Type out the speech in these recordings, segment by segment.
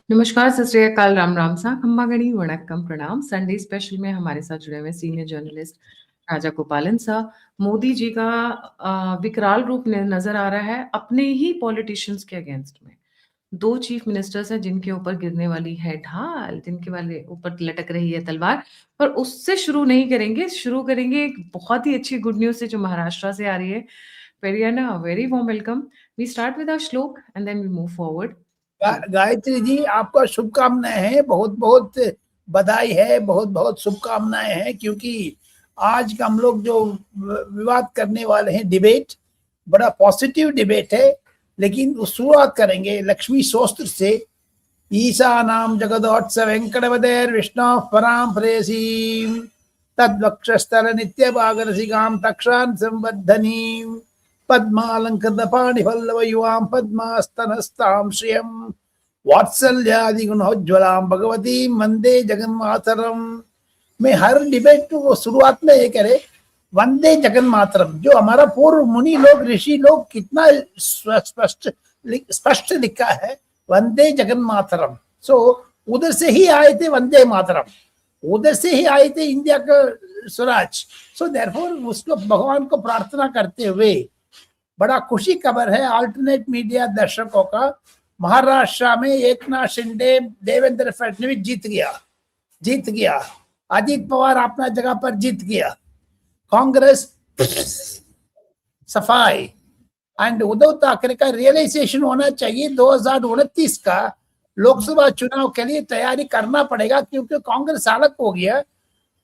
नमस्कार, सत श्री अकाल, राम राम सा, खम्मा गणी, वणक्कम, प्रणाम। संडे स्पेशल में हमारे साथ जुड़े हुए सीनियर जर्नलिस्ट राजा गोपालन साहब। मोदी जी का विकराल रूप नजर आ रहा है अपने ही पॉलिटिशियंस के अगेंस्ट में। दो चीफ मिनिस्टर्स हैं जिनके ऊपर गिरने वाली है ढाल, जिनके वाले ऊपर लटक रही है तलवार। पर उससे शुरू नहीं करेंगे, शुरू करेंगे एक बहुत ही अच्छी गुड न्यूज से जो महाराष्ट्र से आ रही है। Periana, very warm welcome. We start with our shloka and then we move forward. Gayatri ji, आपका शुभकामनाएं हैं, बहुत बहुत बधाई है, बहुत बहुत शुभकामनाएं हैं, क्योंकि आज का हम लोग जो विवाद करने वाले हैं, डिबेट बड़ा पॉजिटिव डिबेट है। लेकिन शुरुआत करेंगे लक्ष्मी स्तोत्र से। ईशानां जगदोत्सव वेंकटवदेर विष्णु परां प्रेयसीं तद्वक्षस्थल नित्यभागरसिकां तक्षान् संवर्धनीं पद्मालंकृतपाणिपल्लव युवां पद्मास्तनस्तां श्रियं वात्सल्यादिगुणोज्ज्वलां भगवतीं वंदे जगन्मातरम। मैं हर डिबेट को शुरुआत में ये करे, वंदे जगन्मातरम। जो हमारा पूर्व मुनि लोग, ऋषि लोग कितना स्पष्ट लिखा है, वंदे जगन्मातरम। सो उधर से ही आए थे वंदे मातरम, उधर से ही आए थे इंडिया का स्वराज। सो देयरफॉर उसको भगवान को प्रार्थना करते हुए बड़ा खुशी खबर है अल्टरनेट मीडिया दर्शकों का। महाराष्ट्र में एकनाथ शिंदे, देवेंद्र फडणवीस जीत गया। अजीत पवार अपना जगह पर जीत गया। कांग्रेस सफाई। एंड उद्धव ठाकरे का रियलाइजेशन होना चाहिए 2029 का लोकसभा चुनाव के लिए तैयारी करना पड़ेगा, क्योंकि कांग्रेस अलग हो गया।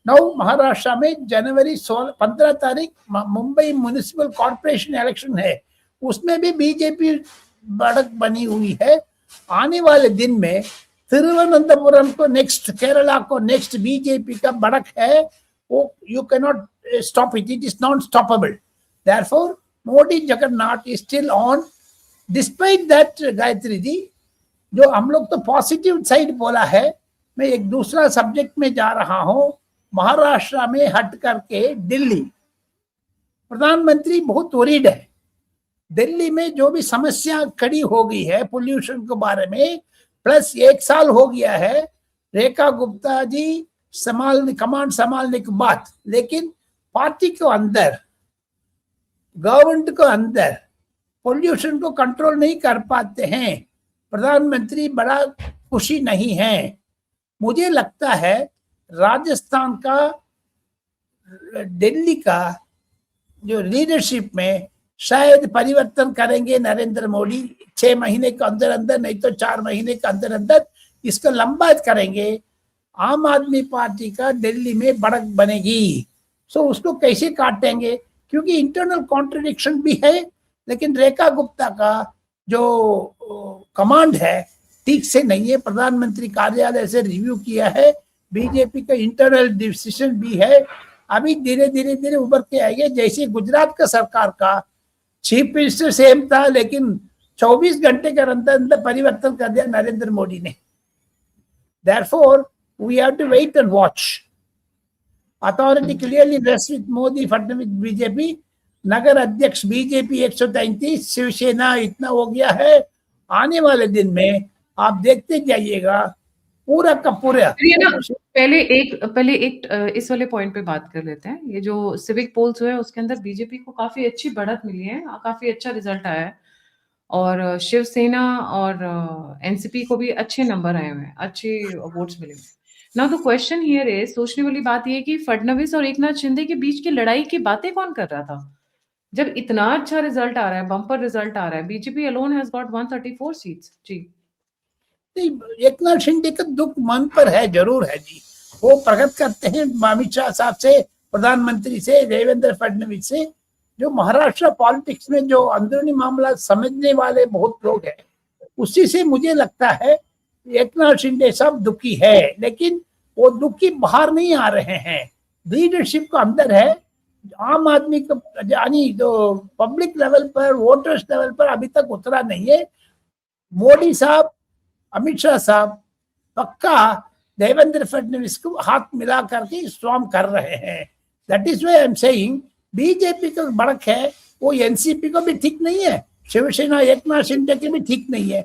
नौ महाराष्ट्र में जनवरी 15 तारीख मुंबई म्युनिसिपल कॉर्पोरेशन इलेक्शन है, उसमें भी बीजेपी बढ़त बनी हुई है। आने वाले दिन में तिरुवनंतपुरम को नेक्स्ट, केरला को नेक्स्ट बीजेपी का बढ़त है। वो you can not stop it, it is not stoppable. Therefore Modi juggernaut is still on. Despite that Gayatri ji, जो हम लोग तो पॉजिटिव साइड बोला है, मैं एक दूसरा सब्जेक्ट में जा रहा हूं। महाराष्ट्र में हट करके दिल्ली, प्रधानमंत्री बहुत वरीड है। दिल्ली में जो भी समस्या खड़ी हो गई है पोल्यूशन के बारे में, प्लस 1 साल हो गया है रेखा गुप्ता जी कमांड संभालने के बाद, लेकिन पार्टी के अंदर, गवर्नमेंट के अंदर पोल्यूशन को कंट्रोल नहीं कर पाते हैं। प्रधानमंत्री बड़ा खुशी नहीं है। मुझे लगता है राजस्थान का, दिल्ली का जो लीडरशिप में शायद परिवर्तन करेंगे नरेंद्र मोदी 6 महीने के अंदर अंदर, नहीं तो 4 महीने के अंदर अंदर इसको लंबा करेंगे। आम आदमी पार्टी का दिल्ली में बढ़त बनेगी। सो उसको कैसे काटेंगे, क्योंकि इंटरनल कॉन्ट्रडिक्शन भी है। लेकिन रेखा गुप्ता का जो कमांड है ठीक से नहीं है। प्रधानमंत्री कार्यालय से रिव्यू किया है, बीजेपी का इंटरनल डिसीजन भी है। अभी धीरे धीरे उभर के आएंगे। जैसे गुजरात का सरकार का चीफ मिनिस्टर सेम था, लेकिन 24 घंटे के अंदर अंदर परिवर्तन कर दिया नरेंद्र मोदी ने। Therefore, we have to wait and watch. Authority clearly rests with Modi, Fadnavis, BJP. नगर अध्यक्ष बीजेपी 133, शिवसेना इतना हो गया है। आने वाले दिन में आप देखते जाइएगा पूरा का पूरा। पहले एक इस वाले पॉइंट पे बात कर लेते हैं। ये जो सिविक पोल्स हुए उसके अंदर बीजेपी को काफी अच्छी बढ़त मिली है, काफी अच्छा रिजल्ट आया है, और शिवसेना और एनसीपी को भी अच्छे नंबर आए हुए हैं, अच्छे वोट्स मिले हुए। Now the question here is, सोचने वाली बात ये है कि फडणवीस और एकनाथ शिंदे के बीच की लड़ाई की बातें कौन कर रहा था जब इतना अच्छा रिजल्ट आ रहा है, बम्पर रिजल्ट आ रहा है। BJP alone has got 134 seats. जी, एकनाथ शिंदे का दुख मन पर है, जरूर है जी। वो प्रकट करते हैं अमित शाह साहब से, प्रधानमंत्री से, देवेंद्र फडणवीस से। जो महाराष्ट्र पॉलिटिक्स में जो अंदरूनी मामला समझने वाले बहुत लोग हैं, उसी से मुझे लगता है एकनाथ शिंदे सब दुखी है। लेकिन वो दुखी बाहर नहीं आ रहे हैं, लीडरशिप को अंदर है। आम आदमी को यानी जो पब्लिक लेवल पर, वोटर्स लेवल पर अभी तक उतरा नहीं है। मोदी साहब, अमित शाह साहब पक्का देवेंद्र फडणवीस को हाथ मिला करके स्ट्रॉन्ग कर रहे हैं। That is why I am saying BJP का बढ़त है, वो एनसीपी को भी ठीक नहीं है, शिवसेना एकनाथ शिंदे की भी ठीक नहीं है।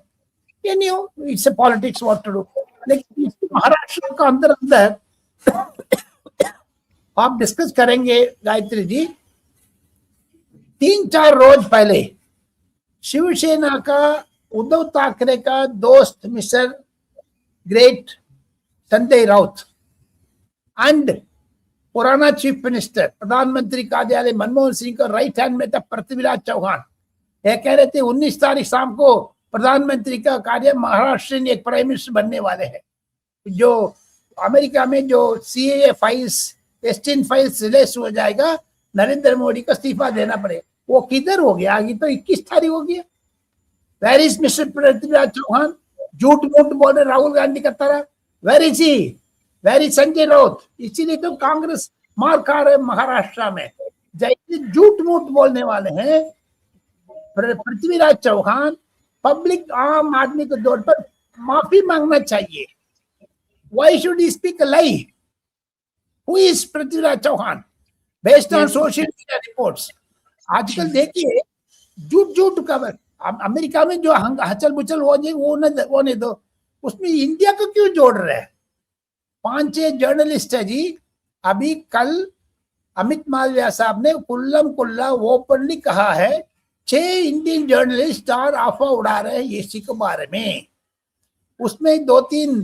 नहीं हो, it's politics what to do. लेकिन महाराष्ट्र का अंदर अंदर आप डिस्कस करेंगे गायत्री जी। 3-4 रोज पहले शिवसेना का उद्धव ठाकरे का दोस्त mister great Sanjay Raut and पुराना चीफ मिनिस्टर प्रधानमंत्री कार्यालय मनमोहन सिंह का राइट हैंड में था पृथ्वीराज चौहान, ये कह रहे थे 19 तारीख शाम को प्रधानमंत्री का कार्य महाराष्ट्र में एक प्राइम मिनिस्टर बनने वाले हैं। जो अमेरिका में जो सीएए फाइल्स एस्टिन फाइल्स रिलीज हो जाएगा, नरेंद्र मोदी को इस्तीफा देना पड़ेगा। वो किधर हो गया? आगे तो 21 तारीख हो गया। Where is mister Prithviraj Chauhan? झूठ मूठ बोल रहे राहुल गांधी का तरह। Where is he? Where is Sanjay Raut? इसीलिए तो कांग्रेस मार खा रहे महाराष्ट्र में। जैसे झूठ मूठ बोलने वाले हैं पृथ्वीराज चौहान, पब्लिक आम आदमी के तौर पर माफी मांगना चाहिए। Why should he speak a lie? Who is Prithviraj Chauhan based on social media reports? आजकल देखिए झूठ झूठ खबर अमेरिका में जो हचल बुचल हो जाए वो नहीं दो, उसमें इंडिया को क्यों जोड़ रहे हैं? 5-6 जर्नलिस्ट है जी। अभी कल अमित मालविया साहब ने कुल्लम कुल्ला ओपनली कहा है 6 इंडियन जर्नलिस्ट और अफवाह उड़ा रहे हैं इसी के बारे में। उसमें 2-3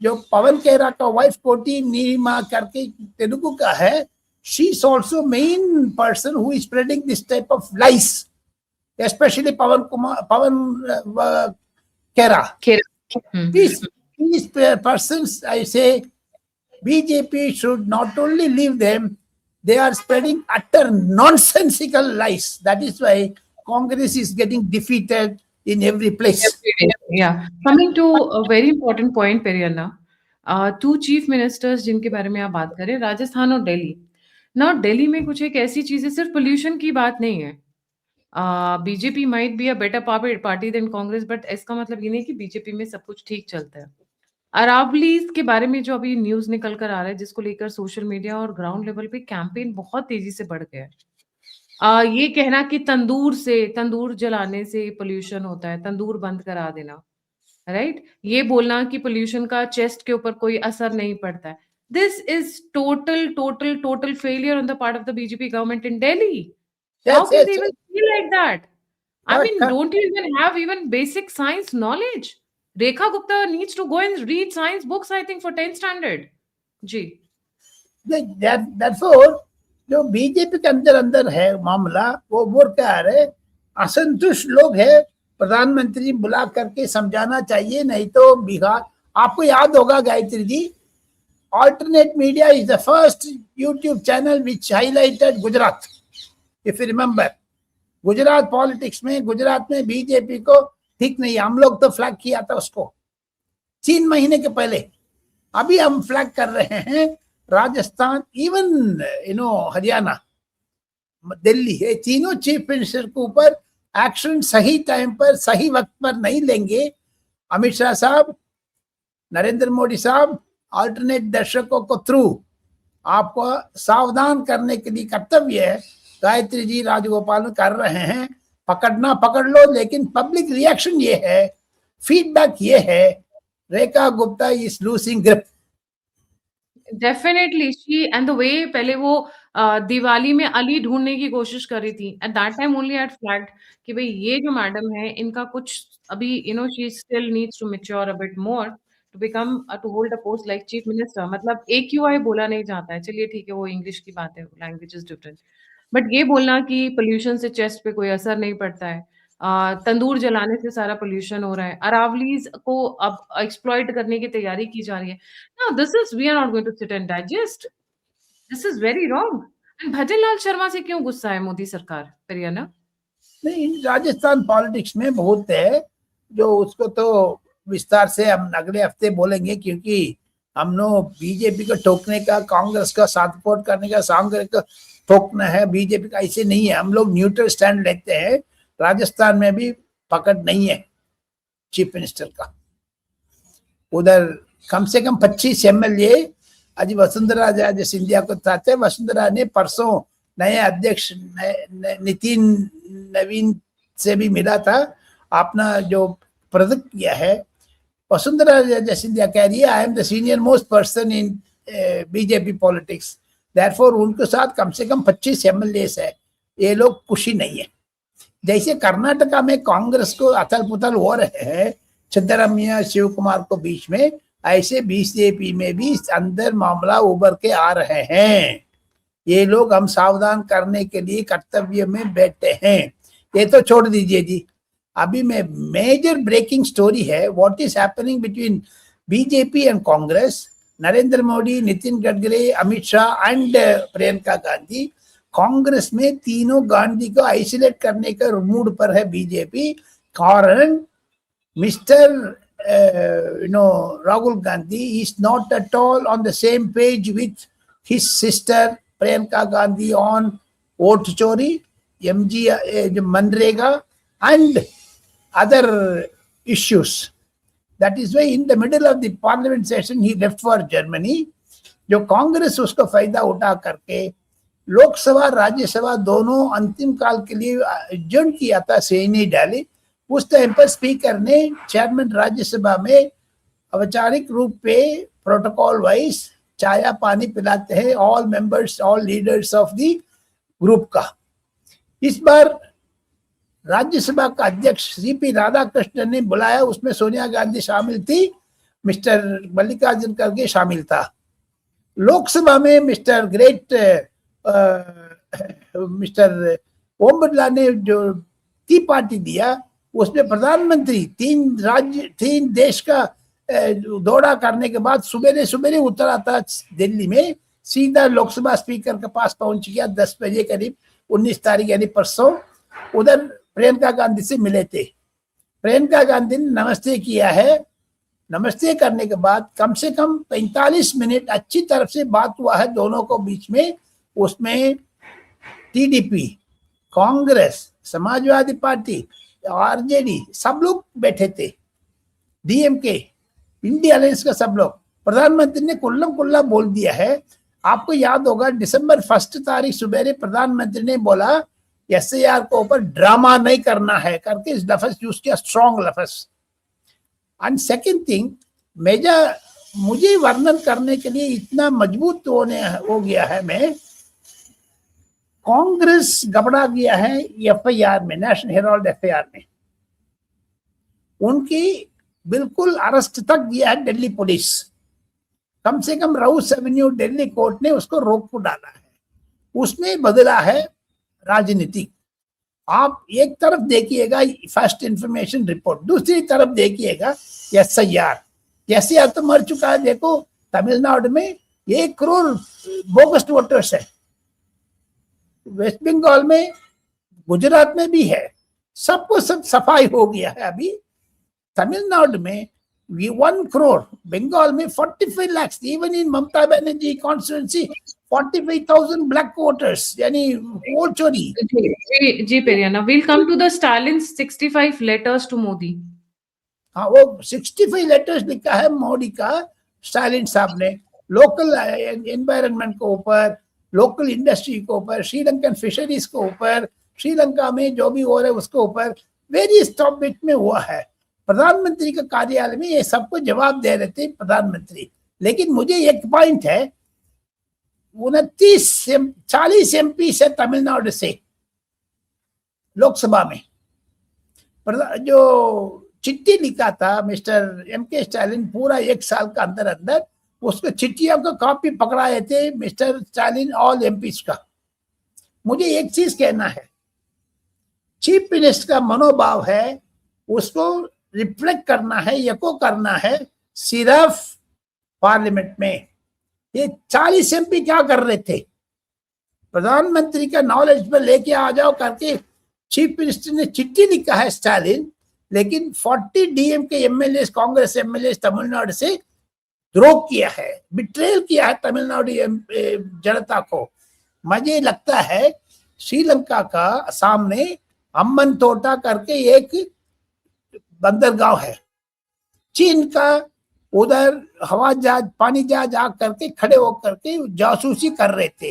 जो पवन खेरा का वाइफ कोटी नीलिमा करके तेलुगु का है, she is also main person who is spreading this type of lies, especially Pavan Khera. These persons, I say, BJP should not only leave them, they are spreading utter nonsensical lies. That is why Congress is getting defeated in every place. Yeah. Coming to a very important point, Periyanna, 2 chief ministers जिनके बारे में आप बात करें, राजस्थान और दिल्ली। ना दिल्ली में कुछ एक ऐसी चीज है, सिर्फ पोल्यूशन की बात नहीं है। BJP might be a better party than Congress, but इसका मतलब ये नहीं कि बीजेपी में सब कुछ ठीक चलता है। अरावलीज के बारे में जो अभी न्यूज निकल कर आ रहा है, जिसको लेकर सोशल मीडिया और ग्राउंड लेवल पे कैंपेन बहुत तेजी से बढ़ गया है। ये कहना कि तंदूर जलाने से पोल्यूशन होता है, तंदूर बंद करा देना, राइट? ये बोलना कि पोल्यूशन का चेस्ट के ऊपर कोई असर नहीं पड़ता है। This is total failure on the part of the BJP government in Delhi. How can they even feel like that? I mean, don't you even have even basic science knowledge? Rekha Gupta needs to go and read science books, I think, for 10th standard. जी। Therefore, जो BJP के अंदर है मामला, वो बोल के आ रहे असंतुष्ट लोग है, प्रधानमंत्री बुला करके समझाना चाहिए, नहीं तो बिहार। आपको याद होगा Gayatri ji, Alternate Media is the first YouTube channel which highlighted Gujarat. If you remember, Gujarat politics में, गुजरात में बीजेपी को ठीक नहीं, हम लोग तो फ्लैग किया था उसको 3 महीने के पहले। अभी हम फ्लैग कर रहे हैं राजस्थान, इवन हरियाणा, दिल्ली, ये तीनों चीफ मिनिस्टर के ऊपर एक्शन सही टाइम पर सही वक्त पर नहीं लेंगे अमित शाह साहब, नरेंद्र मोदी साहब, अल्टरनेट दर्शकों को थ्रू आपको सावधान करने के लिए कर्तव्य है। गायत्री जी राजगोपाल कर रहे हैं, पकड़ना पकड़ लो, लेकिन पब्लिक रिएक्शन ये है, फीडबैक ये है, Rekha Gupta is losing grip. Definitely she and the way पहले वो दिवाली में अली ढूंढने की कोशिश कर रही थी, at that time only at flagged कि भाई ये जो मैडम है इनका कुछ अभी she still needs to mature a bit more to become to hold a post like chief minister. मतलब AQI बोला नहीं जाता है, चलिए ठीक है, वो इंग्लिश की बात है, लैंग्वेज इज डिफरेंट, बट ये बोलना कि पोल्यूशन से चेस्ट पे कोई असर नहीं पड़ता है, तंदूर जलाने से सारा पोल्यूशन हो रहा है, अरावलीज को अब एक्सप्लॉइट करने की तैयारी की जा रही है। No, this is we are not going to sit and digest, this is very wrong. And Bhajan Lal Sharma से क्यों गुस्सा है मोदी सरकार? परियाना नहीं, राजस्थान पॉलिटिक्स में बहुत है जो उसको तो विस्तार से हम अगले हफ्ते बोलेंगे, क्योंकि हम लोग बीजेपी को ठोकने का, कांग्रेस का सपोर्ट करने का, कांग्रेस को ठोकना है, बीजेपी का ऐसे नहीं है। हम लोग न्यूट्रल स्टैंड लेते हैं। राजस्थान में भी पकड़ नहीं है चीफ मिनिस्टर का। उधर कम से कम 25 MLA आज वसुंधरा राजे सिंधिया को चाहते हैं। वसुंधरा ने परसों नए अध्यक्ष नितिन नवीन से भी मिला था, अपना जो प्रोजेक्ट किया है। वसुंधरा सिंधिया कह रही है I am the senior most person in BJP politics, therefore उनके साथ कम से कम 25 एमएलएस है, ये लोग खुशी नहीं है। जैसे कर्नाटका में कांग्रेस को अथल पुथल हो रहे हैं सिद्धरामैया शिव कुमार को बीच में, ऐसे बीजेपी में भी अंदर मामला उभर के आ रहे हैं। ये लोग हम सावधान करने के लिए कर्तव्य में बैठे हैं। ये तो छोड़ दीजिए जी, अभी में मेजर ब्रेकिंग स्टोरी है what is happening between BJP and Congress. Narendra Modi, Nitin Gadkari, Amit Shah and Priyanka Gandhi. Congress में तीनों गांधी को आइसोलेट करने का मूड पर है बीजेपी, कारण mister Rahul Gandhi is not at all on the same page with his sister Priyanka Gandhi on vote chori, Manrega and other issues. That is why in the middle of the parliament session he left for Germany. जो कांग्रेस उसका फायदा उठा करके लोकसभा राज्यसभा दोनों अंतिम काल के लिए एडजर्न किया था, सैनी डाली। उस टाइम पर स्पीकर ने चेयरमैन राज्यसभा में औपचारिक रूप पे प्रोटोकॉल वाइज चाया पानी पिलाते हैं all members, all leaders of the group का। इस बार राज्यसभा का अध्यक्ष सीपी राधाकृष्णन ने बुलाया, उसमें सोनिया गांधी शामिल थी, मिस्टर मल्लिकार्जुन खड़गे शामिल था। लोकसभा में मिस्टर ओम बिरला ने जो टी पार्टी दिया, उसमें प्रधानमंत्री तीन देश का दौरा करने के बाद सुबेरे सुबेरे उतरा था दिल्ली में, सीधा लोकसभा स्पीकर के पास पहुंच गया 10 बजे करीब 19 तारीख यानी परसों। उधर प्रियंका गांधी से मिले थे। प्रियंका गांधी ने नमस्ते किया है। नमस्ते करने के बाद कम से कम 45 मिनट अच्छी तरफ से बात हुआ है दोनों को बीच में। उसमें TDP, Congress, Samajwadi party, RJD सब लोग बैठे थे, डीएमके, इंडिया अलायंस का सब लोग। प्रधानमंत्री ने कुल्लम कुल्ला बोल दिया है। आपको याद होगा दिसंबर 1 तारीख सुबह प्रधानमंत्री ने बोला एसआईआर को ऊपर ड्रामा नहीं करना है करके इस लफ्ज यूज किया, स्ट्रॉन्ग लफ्ज। एंड सेकेंड थिंग, मुझे वर्णन करने के लिए इतना मजबूत हो गया है मैं, कांग्रेस घबरा गया है एफआईआर में, नेशनल हेराल्ड एफआईआर में। उनकी बिल्कुल अरेस्ट तक दिया है दिल्ली पुलिस। कम से कम राउस एवेन्यू दिल्ली कोर्ट ने उसको रोक को डाला है। उसमें बदला है राजनीति। आप एक तरफ देखिएगा फर्स्ट इंफॉर्मेशन रिपोर्ट, दूसरी तरफ देखिएगा एसआईआर तो मर चुका है। देखो तमिलनाडु में 1 करोड़ बोगस वोटर्स है, वेस्ट बंगाल में, गुजरात में भी है, सबको सब सफाई हो गया है। अभी तमिलनाडु में 1 करोड़, बंगाल में 45 lakh, even in Mamata Banerjee constituency 45,000 black voters, यानी वोट चोरी। जी पेरियाना, we'll come to the Stalin's 65 letters to Modi। हाँ, वो 65 लेटर्स लिखा है मोदी का स्टालिन साहब ने, लोकल एनवायरनमेंट के ऊपर, लोकल इंडस्ट्री के ऊपर, श्रीलंकन फिशरीज के ऊपर, श्रीलंका में जो भी हो रहा है उसके ऊपर, वेरियस टॉपिक में हुआ है। प्रधानमंत्री का कार्यालय में ये सबको जवाब दे रहे थे प्रधानमंत्री। लेकिन मुझे एक पॉइंट है, 40 एमपी से तमिलनाडु से लोकसभा में जो चिट्ठी लिखा था मिस्टर एमके स्टालिन, पूरा 1 साल का अंदर अंदर उसको चिट्ठियों का कॉपी पकड़ाए थे मिस्टर स्टालिन ऑल एमपीज का। मुझे एक चीज कहना है, चीफ मिनिस्टर का मनोभाव है उसको रिफ्लेक्ट करना है, एको करना है सिर्फ पार्लियामेंट में। ये 40 एमपी क्या कर रहे थे? प्रधानमंत्री का नॉलेज पर लेके आ जाओ करके चीफ मिनिस्टर ने चिट्ठी लिखा है स्टालिन, लेकिन 40 DMK MLA, Congress MLA Tamil Nadu से द्रोह किया है, बिट्रेल किया है तमिलनाडु जनता को। मुझे लगता है श्रीलंका का सामने अम्बन तोटा करके एक बंदरगाह है, चीन का उधर हवा जहाज, पानी जहाज आ करके खड़े होकर के जासूसी कर रहे थे।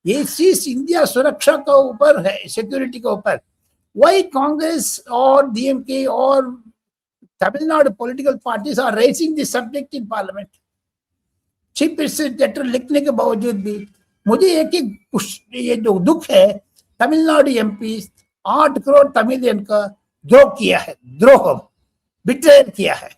ये चीज इंडिया सुरक्षा के ऊपर है, सिक्योरिटी के ऊपर। वही कांग्रेस और डीएमके और Tamil Nadu political parties are raising this subject in parliament. Chief minister letter लिखने के बावजूद भी मुझे एक ये जो दुख है, तमिलनाडु एमपी 8 करोड़ तमिलियन का द्रोह किया है, द्रोह बिट्रेयर किया है।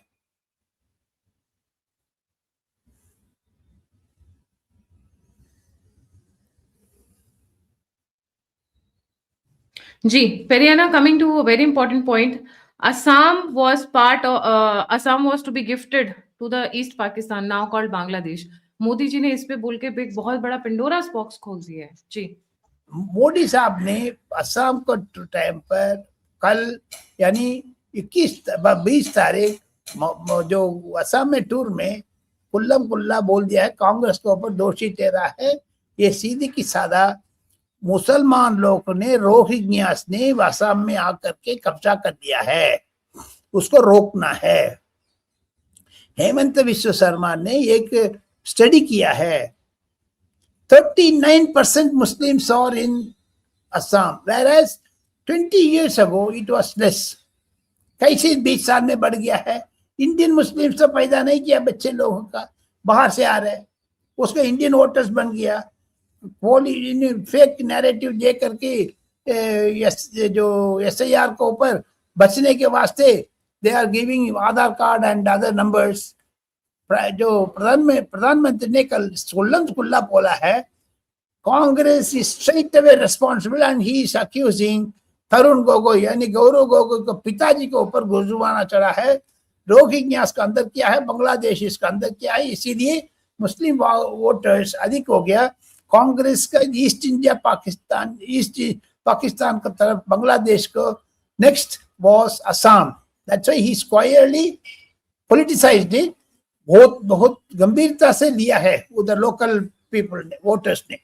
जी, Periana, coming to a very important point, Assam was to be gifted to the East Pakistan, now called Bangladesh. Modi ji ने इस पे बोल के एक बहुत बड़ा पिंडोरा बॉक्स खोल दिया है। जी, मोदी साहब ने असम को टाइम पर कल यानी 20 तारीख जो असम में टूर में कुल्लम कुल्ला बोल दिया है, कांग्रेस के ऊपर दोषी ठहरा है। ये सीधी की सादा मुसलमान लोगों ने, रोहिंग्यास ने असम में आकर के कब्जा कर दिया है, उसको रोकना है। हेमंत विश्व शर्मा ने एक स्टडी किया है, 39% Muslims are in Assam, whereas 20 years ago it was less. कैसे 20 साल में बढ़ गया है? इंडियन मुस्लिम्स तो पैदा नहीं किया बच्चे लोगों का, बाहर से आ रहे, उसका इंडियन वोटर्स बन गया। फेक नैरेटिव दे करके जो SIR के ऊपर बचने के वास्ते they are giving Aadhaar card and other numbers. जो प्रधानमंत्री ने कल खुल्ला बोला है, Congress is straight away responsible and he is accusing Tarun Gogoi यानी गौरव गोगोई को पिताजी के ऊपर गुजरवाना चढ़ा है। रोहिंग्यास का अंदर किया है, बांग्लादेश इसका अंदर किया है, इसीलिए मुस्लिम वोटर्स अधिक हो गया। कांग्रेस का ईस्ट पाकिस्तान का तरफ बांग्लादेश को, next was Assam, that's why he स्क्वायरली politicised it, बहुत गंभीरता से लिया है उधर लोकल पीपल ने, वोटर्स ने।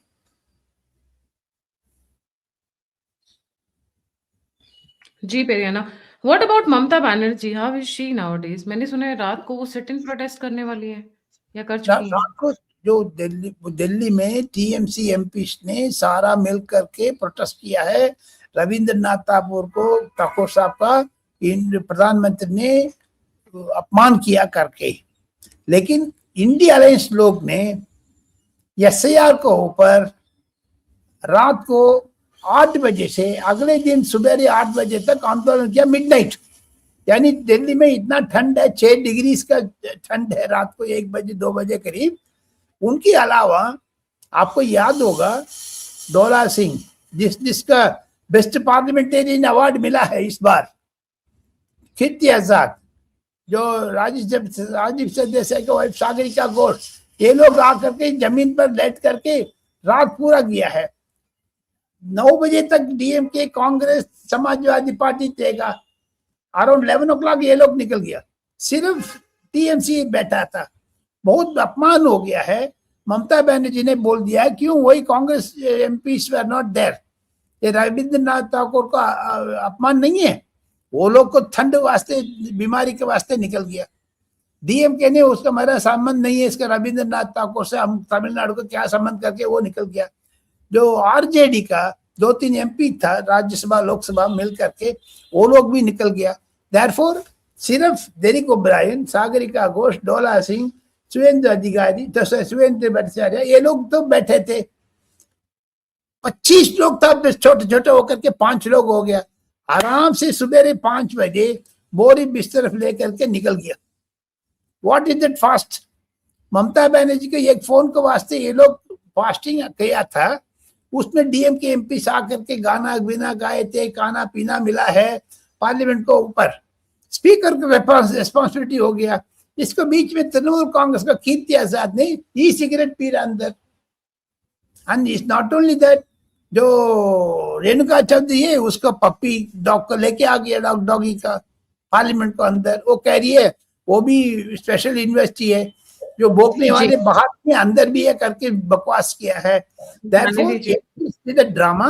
जी Periana, what about Mamata Banerjee, how is she nowadays? मैंने सुना है रात को वो सिट इन प्रोटेस्ट करने वाली है या कर चुकी है। रात को जो दिल्ली में टीएमसी एमपीस ने सारा मिल करके प्रोटेस्ट किया है। रविंद्रनाथ ठाकुर साहब का प्रधानमंत्री ने अपमान किया करके, लेकिन इंडिया अलायंस लोग ने SIR को ऊपर रात को 8 बजे से अगले दिन सुबह 8 बजे तक आंदोलन किया, मिडनाइट। यानी दिल्ली में इतना ठंड है, 6 डिग्री का ठंड है रात को 1 बजे 2 बजे करीब। उनके अलावा आपको याद होगा डोला सिंह जिसका बेस्ट पार्लियामेंटेरियन अवार्ड मिला है इस बार, कीर्ति आजाद, जो राजीव सरदेसाई का वाइफ सागरिका घोष, ये लोग आकर के जमीन पर लेट करके रात पूरा किया है। 9 बजे तक DMK, कांग्रेस, समाजवादी पार्टी देगा, अराउंड 11 o'clock ये लोग निकल गया, सिर्फ TMC बैठा था। बहुत अपमान हो गया है। ममता बनर्जी ने बोल दिया है क्यों वही Congress MPs were not there. ये रविंद्रनाथ ठाकुर का अपमान नहीं है, वो लोग को ठंड वास्ते, बीमारी के वास्ते निकल गया। DMK ने उसका मेरा संबंध नहीं है इसका रविंद्रनाथ ठाकुर से, हम तमिलनाडु को क्या संबंध करके वो निकल गया। जो RJD का 2-3 MP था राज्यसभा लोकसभा मिल करके, वो लोग भी निकल गया। देयरफॉर सिर्फ डेरिक ओब्रायन, सागरिका घोष, डोला सिंह, सुवेंद्र अधिकारी, तो सुवेंद्र भट्टाचार्य, ये लोग तो बैठे थे। 25 लोग था, छोटे छोटे होकर के 5 लोग हो गया। आराम से सुबह 5 बजे बोरी बिस्तर लेकर के निकल गया। What is that fast? Mamata Banerjee के एक फोन के वास्ते ये लोग फास्टिंग किया था, उसमें DMK MP आकर के गाना बिना गाए थे, खाना पीना मिला है पार्लियामेंट को ऊपर। स्पीकर का रेस्पॉन्सिबिलिटी हो गया। इसको बीच में तृणमूल कांग्रेस का कीर्ति आजाद ने ई सिगरेट पी रहा अंदर। And it's not only that, जो रेणुका चौधरी है उसका पप्पी डॉग को लेके आ गया, डॉगी का पार्लियामेंट को अंदर। वो कह रही है वो भी स्पेशल यूनिवर्सिटी है, जो भोगने वाले बाहर में अंदर भी है करके बकवास किया है। Therefore, drama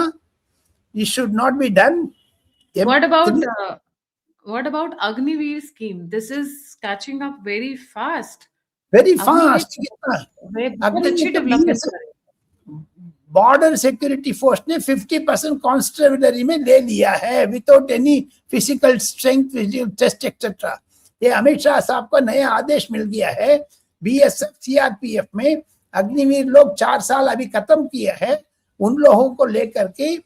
it should not be done. What about Agniveer scheme? This is catching up very fast. Very fast. अच्छी डेवलपमेंट है। बॉर्डर सिक्योरिटी फोर्स ने 50% कॉन्स्टेबलरी में ले लिया है without any physical strength, physical test etcetera. ये अमित शाह साहब को नया आदेश मिल गया है, बीएसएफ सीआरपीएफ में अग्निवीर लोग 4 साल अभी खत्म किए हैं, उन लोगों को लेकर के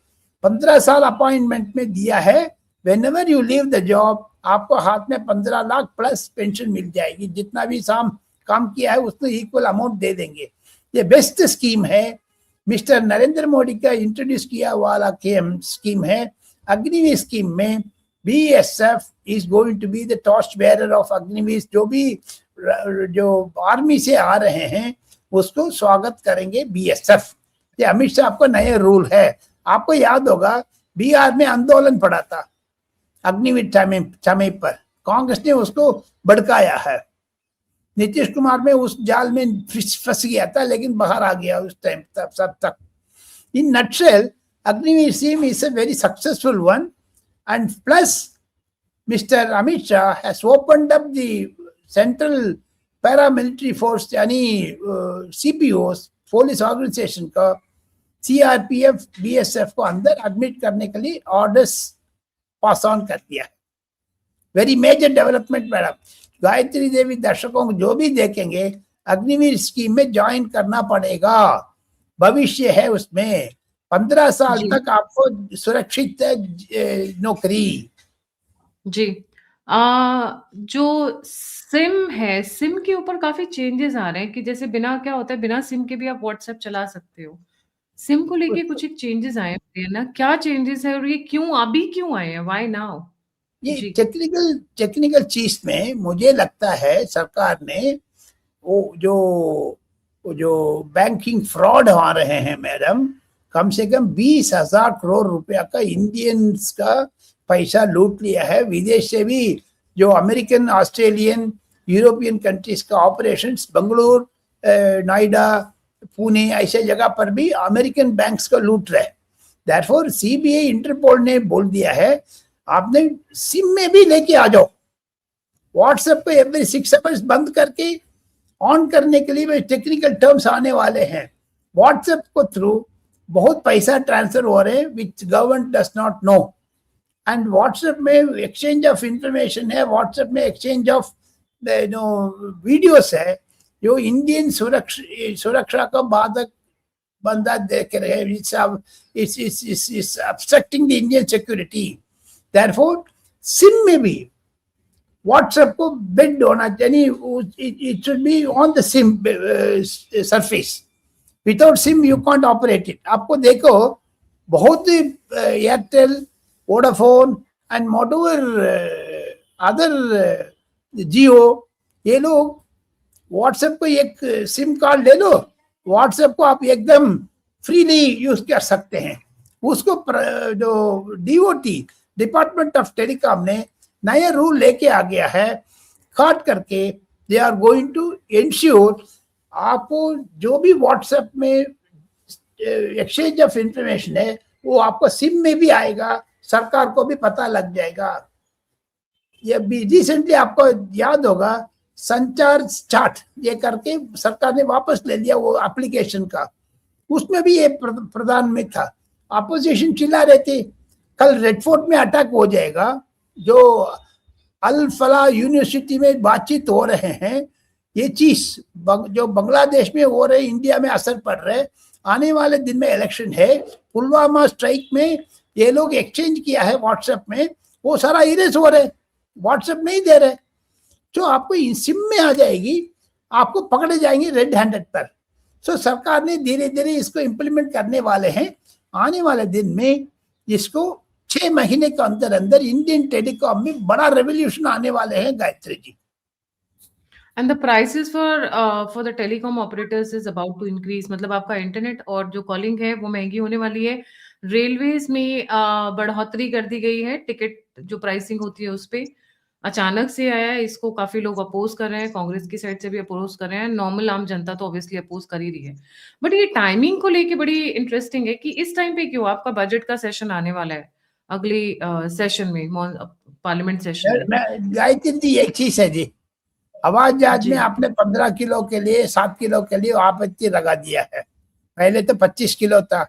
15 साल अपॉइंटमेंट में दिया है। Whenever you leave the job आपको हाथ में 15 लाख प्लस पेंशन मिल जाएगी, जितना भी काम किया है उसमें इक्वल अमाउंट दे देंगे। ये बेस्ट स्कीम है, मिस्टर नरेंद्र मोदी का इंट्रोड्यूस किया वाला स्कीम है। अग्निवीर स्कीम में BSF is going to be the torch bearer of Agniveer, जो आर्मी से आ रहे हैं उसको स्वागत करेंगे बीएसएफ। ये अमित शाह का नया रूल है। आपको याद होगा बिहार में आंदोलन पड़ा था अग्निवीर समय पर, कांग्रेस ने उसको भड़काया है। नीतीश कुमार में उस जाल में फंस गया था, लेकिन बाहर आ गया उस टाइम तक। In nutshell Agniveer scheme is a very successful one, and plus Mr. Amit Shah has opened up the central paramilitary force यानी CPOs पुलिस ऑर्गेनाइजेशन का सीआरपीएफ बीएसएफ को अंदर एडमिट करने के लिए ऑर्डर्स पास ऑन कर दिया। Very major development madam. Gayatri Devi दर्शकों को जो भी देखेंगे अग्निवीर स्कीम में ज्वाइन करना पड़ेगा, भविष्य है उसमें। 15 साल तक आपको सुरक्षित नौकरी। जी। जो सिम है, सिम के ऊपर काफी चेंजेस आ रहे हैं कि जैसे बिना क्या होता है, बिना सिम के भी आप व्हाट्सएप चला सकते हो। सिम को लेके कुछ एक चेंजेस आए हैं ना, क्या चेंजेस है और ये अभी क्यों आए हैं, व्हाई नाउ? ये टेक्निकल चीज में मुझे लगता है सरकार ने वो जो बैंकिंग फ्रॉड आ रहे हैं मैडम, कम से कम 20,000 करोड़ रुपया का इंडियंस का पैसा लूट लिया है। विदेश से भी जो अमेरिकन, ऑस्ट्रेलियन, यूरोपियन कंट्रीज का ऑपरेशंस, बंगलुरु, नोएडा, पुणे ऐसे जगह पर भी अमेरिकन बैंक्स को लूट रहे। देयरफॉर सीबीआई, इंटरपोल ने बोल दिया है आपने सिम में भी लेके आ जाओ। व्हाट्सएप को एवरी 6 आवर्स बंद करके ऑन करने के लिए टेक्निकल टर्म्स आने वाले हैं। व्हाट्सएप को थ्रू बहुत पैसा ट्रांसफर हो रहे हैं which government does not know. And WhatsApp में एक्सचेंज ऑफ इंफॉर्मेशन है, व्हाट्सएप में एक्सचेंज ऑफ वीडियोस है, जो इंडियन सुरक्षा का बाधक बंदा देख रहे हैं। It's obstructing the Indian security. Therefore SIM में भी व्हाट्सएप को बेड होना चाहिए, it should be on the SIM surface. Without SIM you can't operate it. आपको देखो बहुत एयरटेल, वोडाफोन एंड मोटोवर अदर जियो, ये लोग व्हाट्सएप को एक सिम कार्ड ले लो, व्हाट्सएप को आप एकदम फ्रीली यूज कर सकते हैं। उसको जो डीओटी, डिपार्टमेंट ऑफ टेलीकॉम ने नया रूल लेके आ गया है, काट करके they are going to ensure आपको जो भी व्हाट्सएप में एक्सचेंज ऑफ इंफॉर्मेशन है वो आपको सिम में भी आएगा, सरकार को भी पता लग जाएगा। ये भी रिसेंटली आपको याद होगा संचार चार्ट ये करके सरकार ने वापस ले लिया वो एप्लीकेशन का, उसमें भी ये प्रधान में था। अपोजिशन चिल्ला रहे थे कल रेड फोर्ट में अटैक हो जाएगा, जो अल फला यूनिवर्सिटी में बातचीत हो रहे हैं, ये चीज जो बांग्लादेश में हो रहे, इंडिया में असर पड़ रहा है। आने वाले दिन में इलेक्शन है, पुलवामा स्ट्राइक में ये लोग एक्सचेंज किया है व्हाट्सएप में, वो सारा इरेज हो रहे, व्हाट्सएप नहीं दे रहे, जो आपको सिम में आ जाएगी, आपको पकड़े जाएंगे रेड हैंडेड पर। सो सरकार ने धीरे धीरे इसको इम्प्लीमेंट करने वाले हैं। आने वाले दिन में इसको 6 महीने के अंदर अंदर इंडियन टेलीकॉम में बड़ा रेवोल्यूशन आने वाले हैं Gayatri ji. And the prices for the telecom operators is about to increase, मतलब आपका इंटरनेट और जो कॉलिंग है वो महंगी होने वाली है। रेलवेज में बढ़ोतरी कर दी गई है, टिकट जो प्राइसिंग होती है उस पे अचानक से आया है। इसको काफी लोग अपोज कर रहे हैं, कांग्रेस की साइड से भी अपोज कर रहे हैं, नॉर्मल आम जनता तो ऑब्वियसली अपोज कर ही रही है। बट ये टाइमिंग को लेके बड़ी इंटरेस्टिंग है कि इस टाइम पे क्यों, आपका बजट का सेशन आने वाला है अगली सेशन में, पार्लियामेंट सेशन में। गायत्री जी एक चीज है जी, हवाई जहाज में आपने 15 किलो के लिए 7 किलो के लिए आपत्ति लगा दिया है, पहले तो 25 किलो था।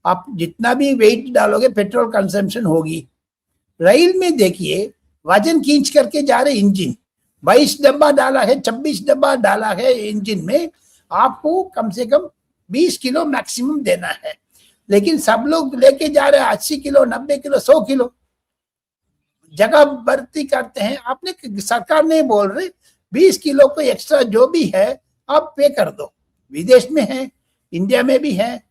आप जितना भी वेट डालोगे पेट्रोल कंजम्पशन होगी। रेल में देखिए वजन खींच करके जा रहे इंजन, 22 डब्बा डाला है, 26 डब्बा डाला है इंजन में, आपको कम से कम 20 किलो मैक्सिमम देना है। लेकिन सब लोग लेके जा रहे हैं 80 किलो, 90 किलो, 100 किलो, जगह भर्ती करते हैं। आपने, सरकार नहीं बोल रही 20 किलो को एक्स्ट्रा जो भी है आप पे कर दो। विदेश में है, इंडिया में भी है,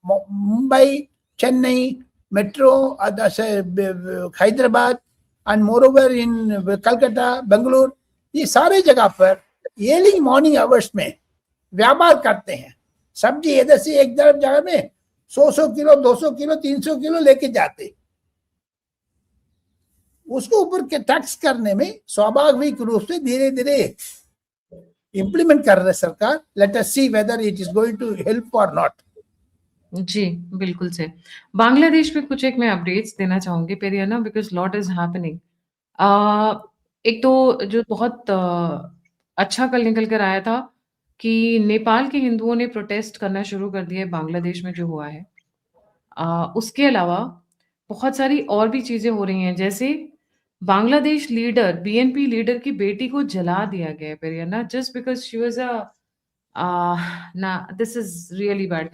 Mumbai, Chennai metro, Hyderabad and more over in Calcutta, Bengaluru, ये सारे जगह पर अर्ली मॉर्निंग आवर्स में व्यापार करते हैं। सब्जी इधर से एक तरफ जगह में 100 किलो, 200 किलो, 300 किलो लेके जाते, उसको ऊपर के टैक्स करने में स्वाभाविक रूप से धीरे धीरे इम्प्लीमेंट कर रहे सरकार। Let us see whether it is going to help और नॉट। जी, बिल्कुल से। बांग्लादेश पे कुछ एक मैं अपडेट्स देना चाहूँगी पेरियाना, बिकॉज़ लॉट इज़ हैपनिंग। एक तो जो बहुत अच्छा कल निकल कर आया था कि नेपाल के हिंदुओं ने प्रोटेस्ट करना शुरू कर दिया है बांग्लादेश में जो हुआ है। उसके अलावा बहुत सारी और भी चीज़ें हो रही हैं, जैसे बांग्लादेश लीडर, बीएनपी लीडर की बेटी को जला दिया गया है Periyana, just because she was ना, दिस इज़ रियली बैड।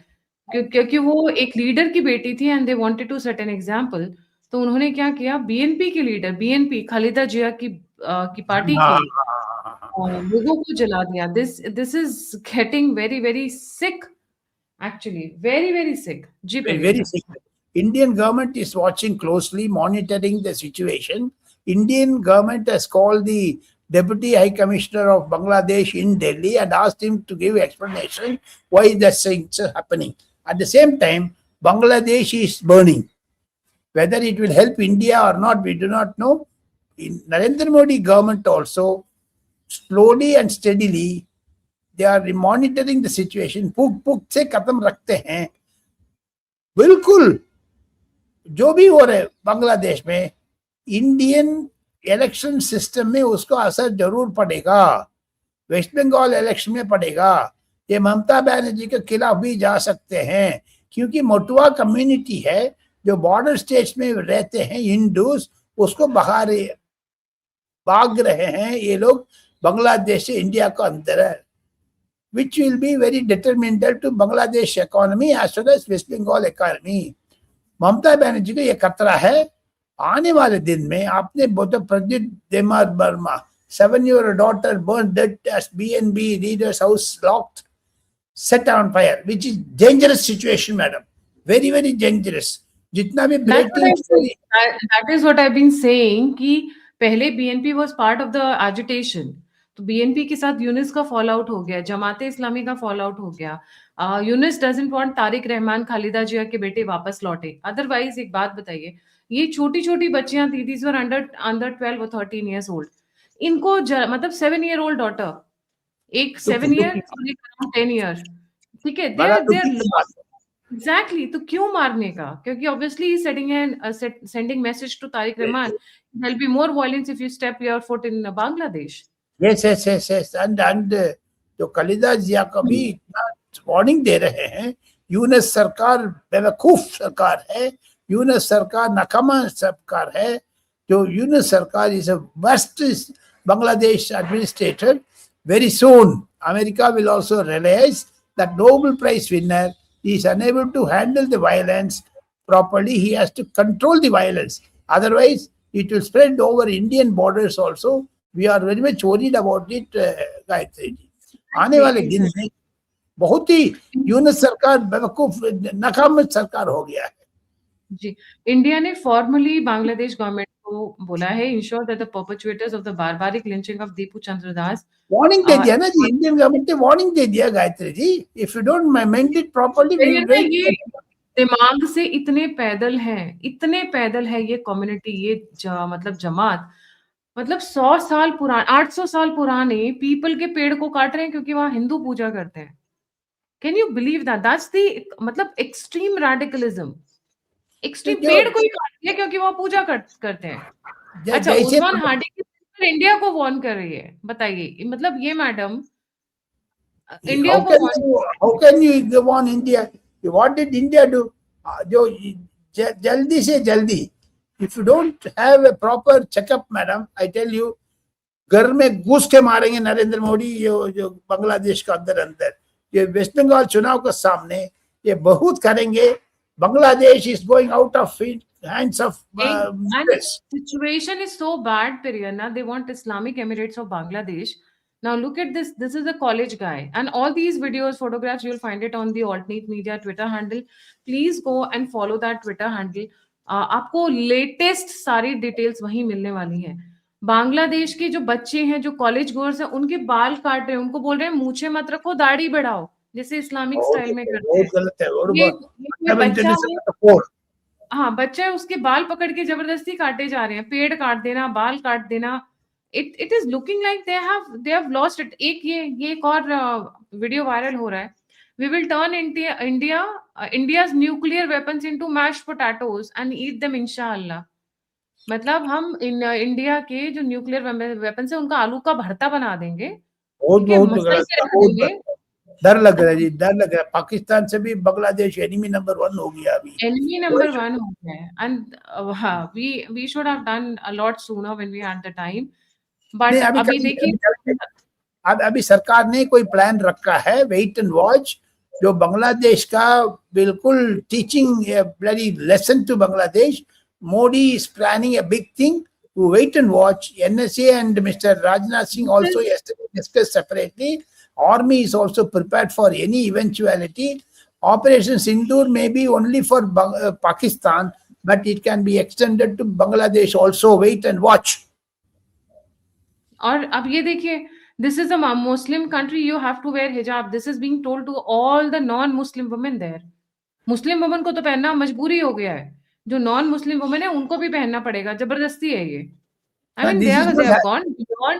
क्योंकि वो एक लीडर की बेटी थी and they wanted to set an example, तो उन्होंने क्या किया, बीएनपी के लीडर, बीएनपी खालिदा जिया की पार्टी हाँ, के हाँ, लोगों को जला दिया। This is getting very very sick, actually very very sick. जी very Periyana. sick. Indian government is watching closely, monitoring the situation. Indian government has called the Deputy High Commissioner of Bangladesh in Delhi and asked him to give explanation why that things are happening. At the same time, Bangladesh is burning. Whether it will help India or not, we do not know. In Narendra Modi government also, slowly and steadily, they are monitoring the situation. पुक पुक से खत्म रखते हैं। बिल्कुल जो भी हो रहे बांग्लादेश में, इंडियन इलेक्शन सिस्टम में उसको असर जरूर पड़ेगा। वेस्ट बंगाल इलेक्शन में पड़ेगा। ये ममता बनर्जी के खिलाफ भी जा सकते हैं, क्योंकि मोटुआ कम्युनिटी है जो बॉर्डर स्टेट्स में रहते हैं हिंदूज, उसको भाग रहे हैं ये लोग बांग्लादेश से इंडिया को अंदर है, which will be very detrimental to Bangladesh economy as well as West Bengal economy. Mamata Banerjee को ये खतरा है। आने वाले दिन में आपने बोला Pradeep Demar Verma, 7-year-old daughter burned dead as BNB leader's house locked, set on fire, which is dangerous situation, madam. Very very dangerous. जितना भी breaking story, that is what I've been saying कि पहले BNP was part of the agitation, तो BNP के साथ यूनिस का fall out हो गया, जमाते इस्लामी का फॉल आउट हो गया। यूनिस डजंट वांट तारिक रहमान, खालिदा जिया के बेटे वापस लौटे। अदरवाइज एक बात बताइए, ये छोटी छोटी बच्चियां थी, दीज वर अंडर 12 और 13 years old, इनको मतलब 7-year-old डॉटर, एक 7 year और एक अराउंड 10 year, ठीक है, बड़ा दे दुखी आर की बात है। एग्जैक्टली। तो क्यों मारने का? क्योंकि obviously sending message to Tarique Rahman, there'll be more violence if you step your foot in Bangladesh. yes yes yes yes and जो खलीदा जिया को भी इतना वार्निंग दे रहे हैं। यूनस सरकार बेवकूफ सरकार है, यूनस सरकार नाकामा सरकार है। जो यूनस सरकार is worst Bangladesh administrator. Very soon America will also realize that Nobel Prize winner is unable to handle the violence properly. He has to control the violence, otherwise it will spread over Indian borders also. We are very much worried about it, Gayatri ji. आने वाले दिन में बहुत ही यूनस सरकार बेवकूफ नाकाम सरकार हो गया है। जी, इंडिया ने फॉर्मली बांग्लादेश गवर्नमेंट को बोला है, ensure that the perpetuators of the barbaric lynching of Dipu Chandra Das. Warning दे दिया ना जी, इंडियन गवर्नमेंट ने वार्निंग दे दिया Gayatri ji. If you don't maintain it properly we will wait. ये दिमाग से इतने पैदल है ये कम्युनिटी, ये मतलब जमात, मतलब 100 साल पुराने, 800 साल पुराने पीपल के पेड़ को काट रहे हैं क्योंकि वहां हिंदू पूजा करते हैं। Can you believe that? That's the मतलब एक्सट्रीम रेडिकलिज्म। एक्सट्रीम पेड़ को ही काट दिया क्योंकि वो पूजा करते हैं। अच्छा, उस्मान हाडी की सिस्टर इंडिया को वार्न कर रही है, बताइए, मतलब ये मैडम इंडिया को how can you warn India? What did India do? जो जल्दी से जल्दी, if you don't have a proper checkup, madam, I tell you, घर में घुस के मारेंगे नरेंद्र मोदी, जो बांग्लादेश का अंदर अंदर। ये वेस्ट बंगाल चुनाव के सामने ये बहुत करेंगे। Bangladesh is going out of hands of And US. situation is so bad, Periana. They want Islamic Emirates of Bangladesh. Now look at this. This is a college guy, and all these videos, photographs, you'll find it on the Alternate Media Twitter handle. Please go and follow that Twitter handle. आपको latest सारी details वहीं मिलने वाली हैं। बांग्लादेश के जो बच्चे हैं, जो कॉलेज गोअर्स हैं, उनके बाल काट रहे हैं, उनको बोल रहे हैं मूछे मत रखो, दाढ़ी बढ़ाओ, जैसे इस्लामिक स्टाइल में करते हैं। बहुत गलत है। और ये कोई बच्चा है, हाँ बच्चा है, उसके बाल पकड़ के जबरदस्ती काटे जा रहे हैं, पेड़ काट देना, बाल काट देना। It is looking like they have lost it. ये एक और वीडियो वायरल हो रहा है। We will turn India's nuclear weapons into mashed potatoes and eat them इंशाअल्लाह। मतलब हम इंडिया के जो न्यूक्लियर वेपन्स है उनका आलू का भरता बना देंगे। डर लग रहा है जी, डर लग रहा है। पाकिस्तान से भी बांग्लादेश एनिमी नंबर 1 हो गया अभी। एनिमी नंबर 1 हो गया है। And we should have done a lot sooner when we had the time. But अभी देखिए, अभी सरकार ने कोई प्लान रखा है, वेट एंड वॉच, जो बांग्लादेश का बिल्कुल teaching bloody lesson to Bangladesh. Modi is planning a big thing to wait and watch. NSA and Mr. Rajnath Singh also yesterday discussed separately. Army is also prepared for any eventuality. Operation Sindoor may be only for Pakistan, but it can be extended to Bangladesh also. Wait and watch. और अब ये देखिए, this is a Muslim country, you have to wear hijab. This is being told to all the non-Muslim women there. Muslim women को तो पहनना मजबूरी हो गया है, जो नॉन मुस्लिम वुमेन है उनको भी पहनना पड़ेगा, जबरदस्ती है ये। I mean, they have gone beyond.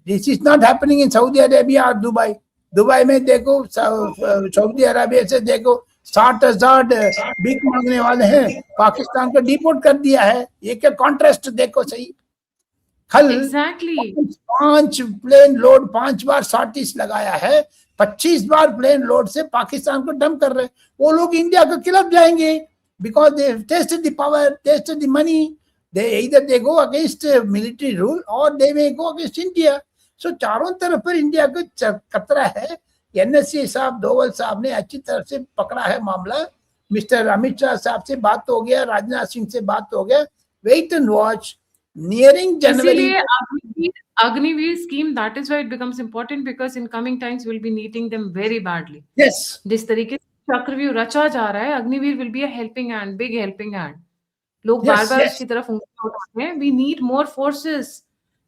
This is not happening in Saudi Arabia or Dubai. Dubai में देखो, सऊदी अरबिया से देखो 60,000 भीख मांगने वाले हैं, पाकिस्तान को डिपोर्ट कर दिया है। ये क्या कॉन्ट्रास्ट देखो सही। कल Exactly. 5 प्लेन लोड 5 बार सॉर्टिस लगाया है, 25 बार प्लेन लोड से पाकिस्तान को डंप कर रहे हैं। वो लोग इंडिया के खिलाफ जाएंगे, because they tested the power, tested the money. they go against military rule or they may go against India. So चारों तरफ पर इंडिया को खतरा है। NSA साहब, डोवल साहब ने अच्छी तरह से पकड़ा है मामला। मिस्टर अमित शाह साहब से बात हो गया, राजनाथ सिंह से बात हो गया। Wait and watch, nearing January. Agniveer scheme, that is why it becomes important, because in coming times we'll be needing them very badly. Yes. जिस तरीके से चक्रव्यूह रचा जा रहा है, Agniveer will be a helping hand, big helping hand. लोग बार-बार उसकी तरफ उंगलियां उठाते हैं। We need more forces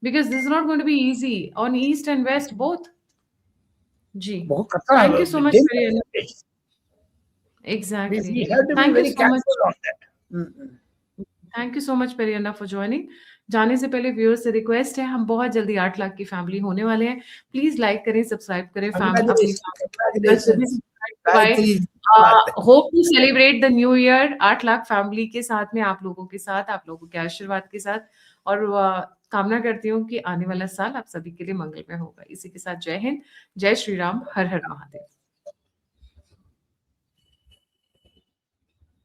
because this is not going to be easy on east and west both. Ji, thank you so much for your exactly. We have to be very careful on that. Thank you so much Periana for joining. जाने से पहले viewers से request है, हम बहुत जल्दी 8 लाख की family होने वाले हैं। प्लीज लाइक करें, सब्सक्राइब करें, hope to celebrate the new year 8 lakh family के साथ में, आप लोगों के साथ, आप लोगों के आशीर्वाद के साथ। और कामना करती हूँ कि आने वाला साल आप सभी के लिए मंगलमय होगा। इसी के साथ जय हिंद, जय श्री राम, हर हर महादेव।